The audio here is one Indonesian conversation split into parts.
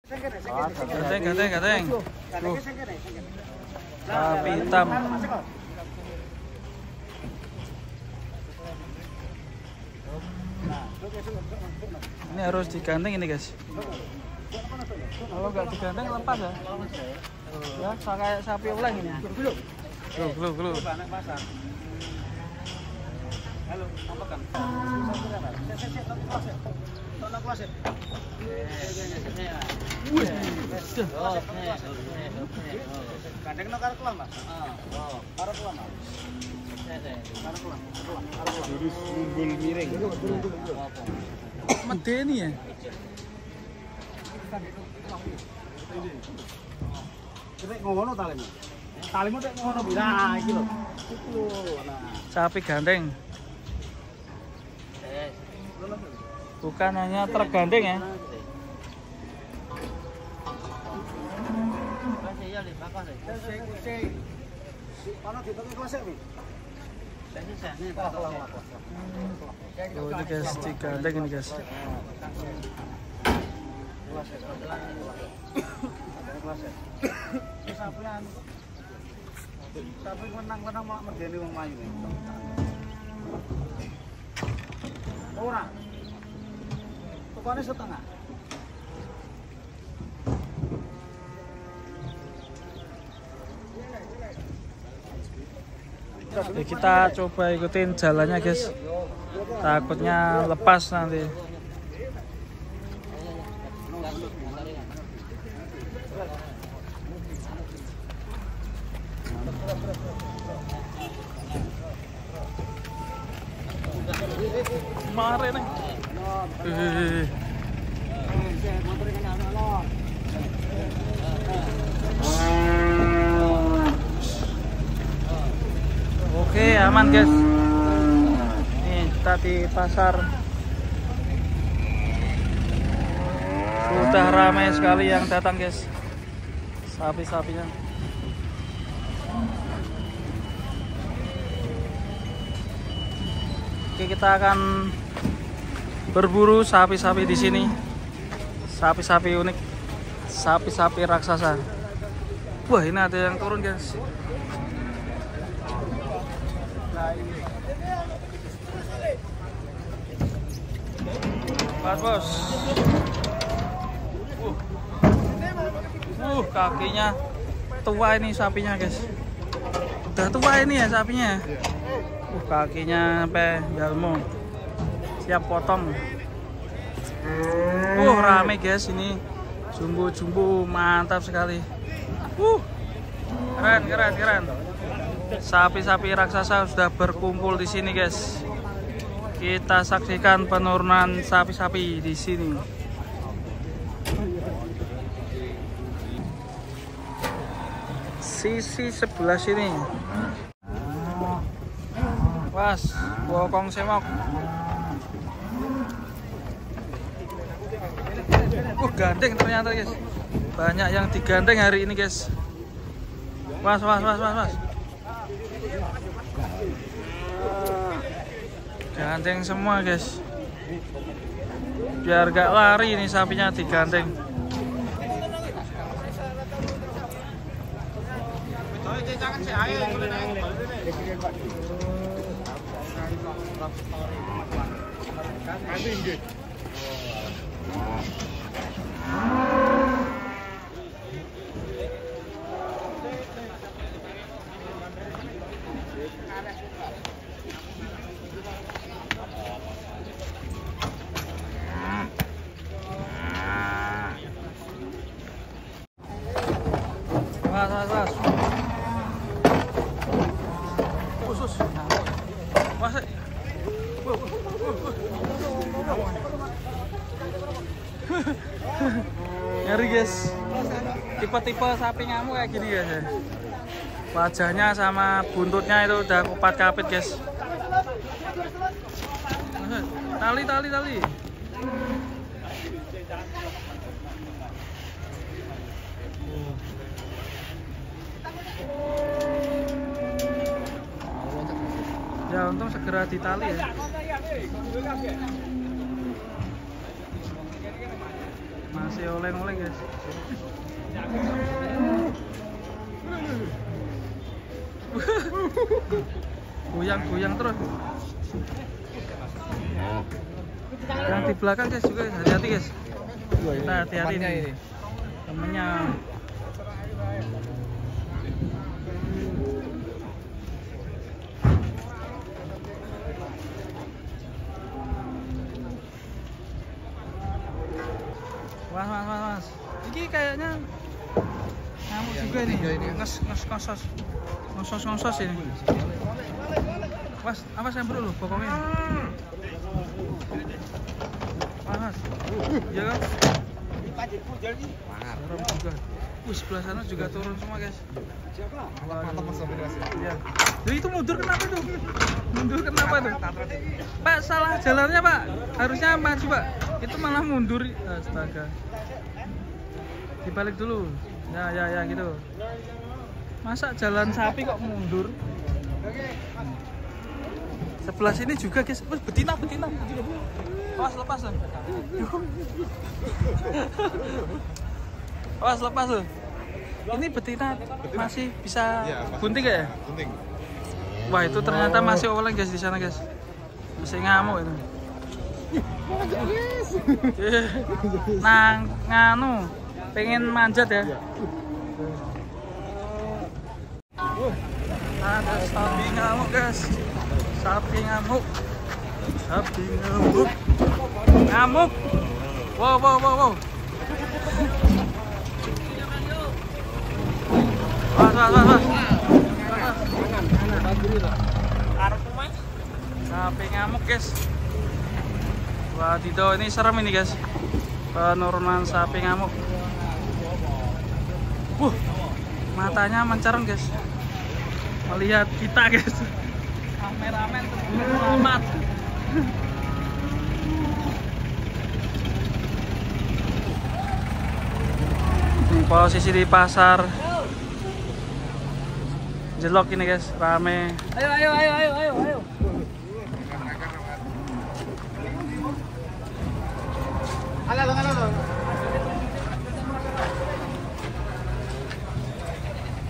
Ganteng. Sapi hitam. Ini harus diganteng ini guys. Kalau nggak diganteng lepas ya. Ya, kayak sapi ulang ini. Glu. Halo, apakan? Gandeng karo kelam, Mas. Karo kelam. Jurus umbul miring. Medeni ya. Nek ngono talimu. Talimu nek ngono bisa iki lho. Iku lho. Sapi gandeng. Bukan hanya tergandeng ya. Oh, ini guys, digandeng ini guys. Tapi menang-menang malah medeni wong mayu. Ora. Tukane setengah. Ya, kita coba ikutin jalannya guys. Takutnya lepas nanti. Mare nih. Oke, aman guys. Nih kita di pasar. Sudah ramai sekali yang datang guys. Sapi-sapinya. Oke, kita akan berburu sapi-sapi di sini. Sapi-sapi unik, sapi-sapi raksasa. Wah, ini ada yang turun guys. Pas bos. Kakinya tua ini sapinya guys. Udah tua ini ya sapinya. Kakinya sampai jalmo. Siap potong. Rame guys ini. Jumbo mantap sekali. Keren. Sapi-sapi raksasa sudah berkumpul di sini guys. Kita saksikan penurunan sapi-sapi di sini. Sisi sebelah sini. Was, bokong semok. Gandeng ternyata guys. Banyak yang digandeng hari ini guys. Was. Gandeng semua guys. Biar gak lari ini sapinya digandeng. Mas. Khusus. Mas. Ngeri guys. Tipe-tipe sapi ngamuk kayak gini guys ya. Wajahnya sama buntutnya itu udah kupat kapit guys. Tali. Ya untung segera ditali ya. Masih oleng-oleng guys. Goyang-goyang terus. Yang di belakang guys juga hati-hati guys. Kita hati-hati ini. Temennya. Mas. Ini kayaknya ngamuk juga nih. Ngosos ini. Mas, apa saya bro pokoknya. Mas. Iya kan? Serem juga. Sebelah sana juga turun semua guys. Mantap mas. Iya. Jadi itu mundur kenapa tuh? Mundur kenapa tuh? Pak salah jalannya pak. Harusnya maju pak. Itu malah mundur. Astaga. Dibalik dulu. Ya gitu. Masa jalan sapi kok mundur? Sebelah sini juga guys. Betina. Lepas loh. Lepas loh. Ini betina masih bisa bunting gak ya? Bunting. Wah itu ternyata masih oleng guys di sana guys. Masih ngamuk itu. Nganu pengen manjat ya. Ada sapi ngamuk guys. Ngamuk. Wow. Was. Sapi ngamuk guys. Wah Tito ini serem ini guys. Penurunan sapi ngamuk. Matanya mencereng guys. Melihat kita guys. Kameramen selamat. Ini posisi di pasar Jelok ini guys, rame. Ayo. Halo.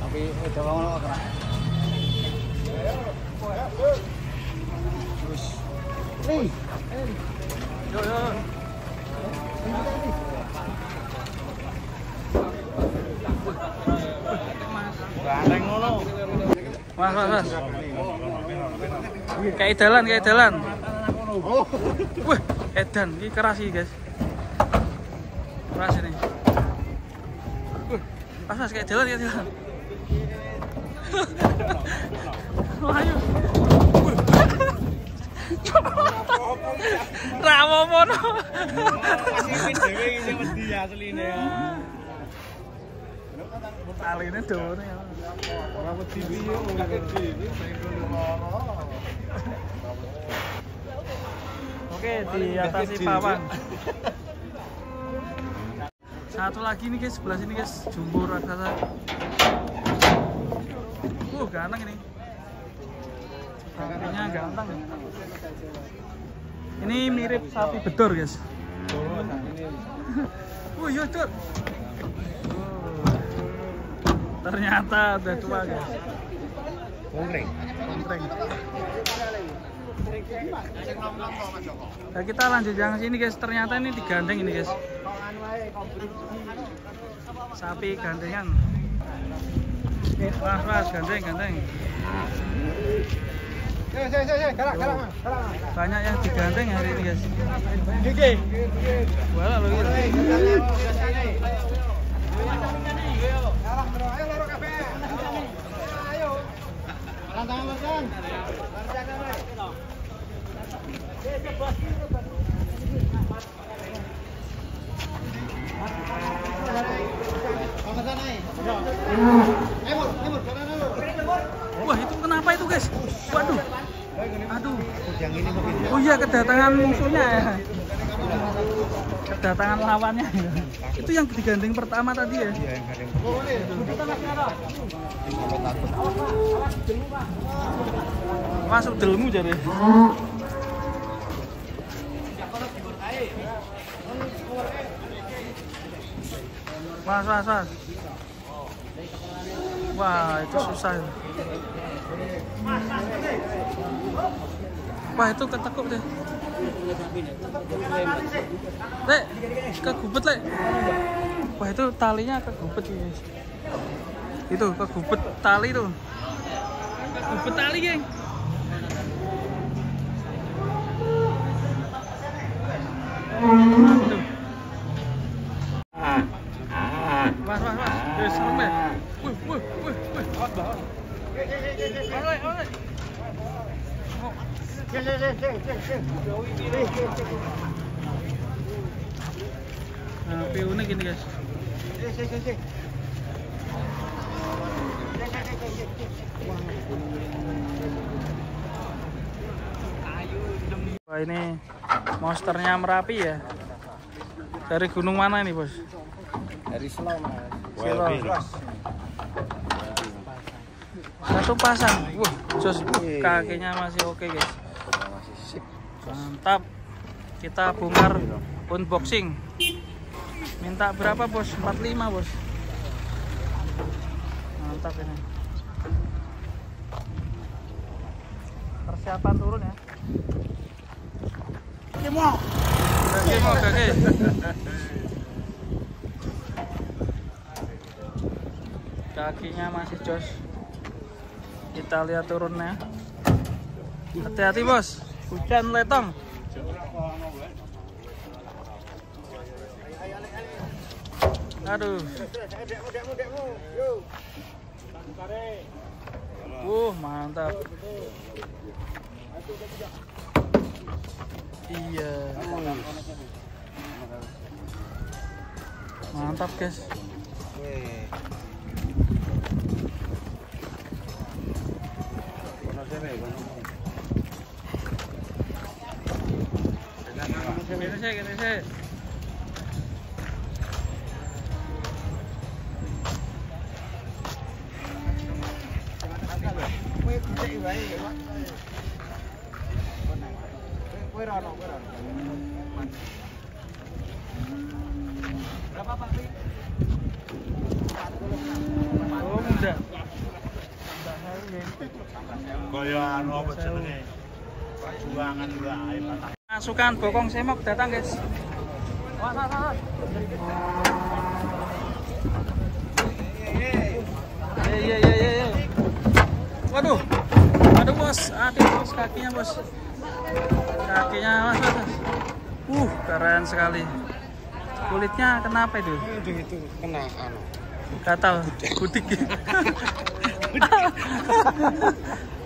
Tapi coba ngono kena. Terus. Nih. Yo. Gandeng ngono. Mas. Kayak dalan. Wah, edan iki keras iki, guys. Keras ini. Mas kayak dalan. Ayo. Rawo mono. Masih dhewe iki mesti asline. Aline dono ya. Ora wedi piye ngene dhewe Oke, di atas Pawang. Satu lagi nih guys, sebelah sini guys, jumbo raksasa. Ganteng ini. Sapinya ganteng. Ini mirip sapi bedor guys. Iya Dor. Ternyata udah tua guys. Kontreng. Nah, kita lanjut yang sini guys. Ternyata ini digandeng ini guys. Sapi gandengan. Mas, gandeng. Galang. Banyak yang digandeng hari ini guys. Wala lo ini. Wah itu kenapa itu guys? Waduh. Aduh. Oh iya kedatangan musuhnya ya. Kedatangan lawannya. Itu yang digandeng pertama tadi ya. Iya yang gandeng. Masuk delmu jadi. Mas. Wah, itu susah. Wah, itu ketekuk deh. Lek, kegubet lek. Wah, itu talinya kegubet guys. Itu kegubet tali tuh. Kegubet tali, geng. Tuh. Mas. Wih, serem ya. Wih. Awas, bawah. Oleh. Nah, PU-nya gini guys. Wah, ini monsternya Merapi ya. Dari gunung mana ini, Bos? Dari Selo, Mas. Selo. Satu pasang. Wah, jos kakinya masih oke, guys. Mantap. Kita bongkar unboxing. Minta berapa, Bos? 45, Bos. Mantap ini. Persiapan turun ya. Kemo, kaki. Kakinya masih jos. Kita lihat turunnya. Hati-hati, Bos. Hujan letong. Aduh. Mantap. Iya. Mantap, guys. Gini sih. Berapa, Pak? Oh, muda. Kaya anu apa jenenge? Perjuangan wae patah. Pasukan Bokong Semok datang, guys. Was. Iya. Waduh, Bos. Aduh, Bos, kakinya, Bos. Kakinya, Mas. Keren sekali. Kulitnya kenapa itu? Itu kena anu. Gatal, gudik.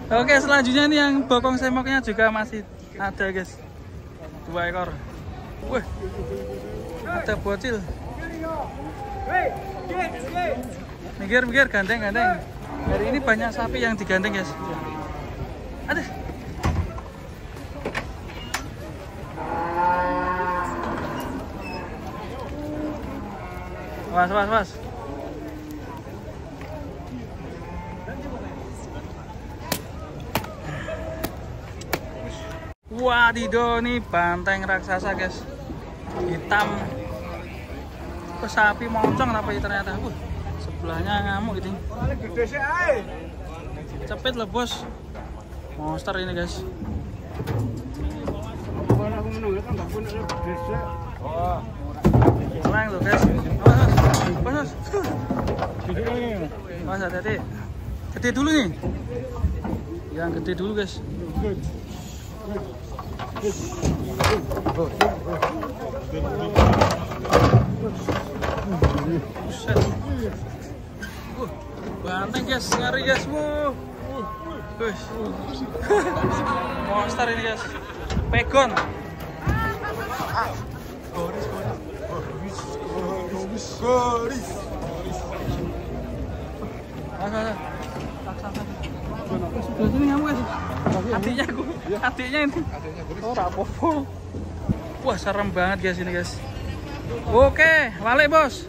Oke, selanjutnya nih yang Bokong Semoknya juga masih ada, guys. 2 ekor. Wih, ada bocil. Minggir, gandeng. Hari ini banyak sapi yang digandeng, guys. Aduh. Was. Wadidaw, nih banteng raksasa, guys. Hitam. Sapi moncong apa ya ternyata. Sebelahnya ngamuk gitu. Cepet lah, Bos. Monster ini, guys. Senang tuh, guys. Mas. Mas, hati-hati. Gede dulu nih. Yang gede dulu, guys. Banteng, guys, ngeri, guys. Monster ini, guys. Pegon. Goris. Sebelah sini kamu, guys. Hatinya ini. Oh, rapopo. Wah, serem banget, guys, ini, guys. Oke, balik, Bos.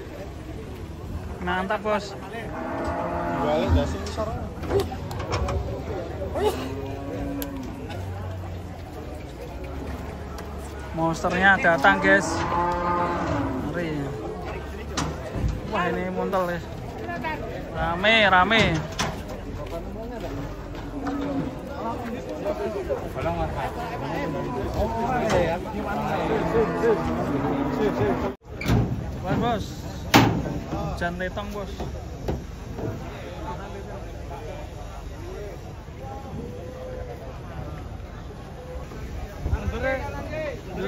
Mantap, Bos. Monsternya datang, guys. Ngeri. Wah ini montel ya. Rame. Wah bos, hujan letong bos.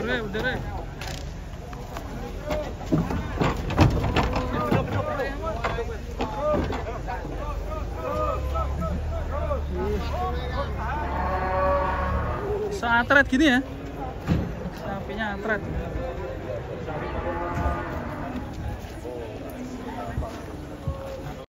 Udah. Atret gini ya, sapinya atret.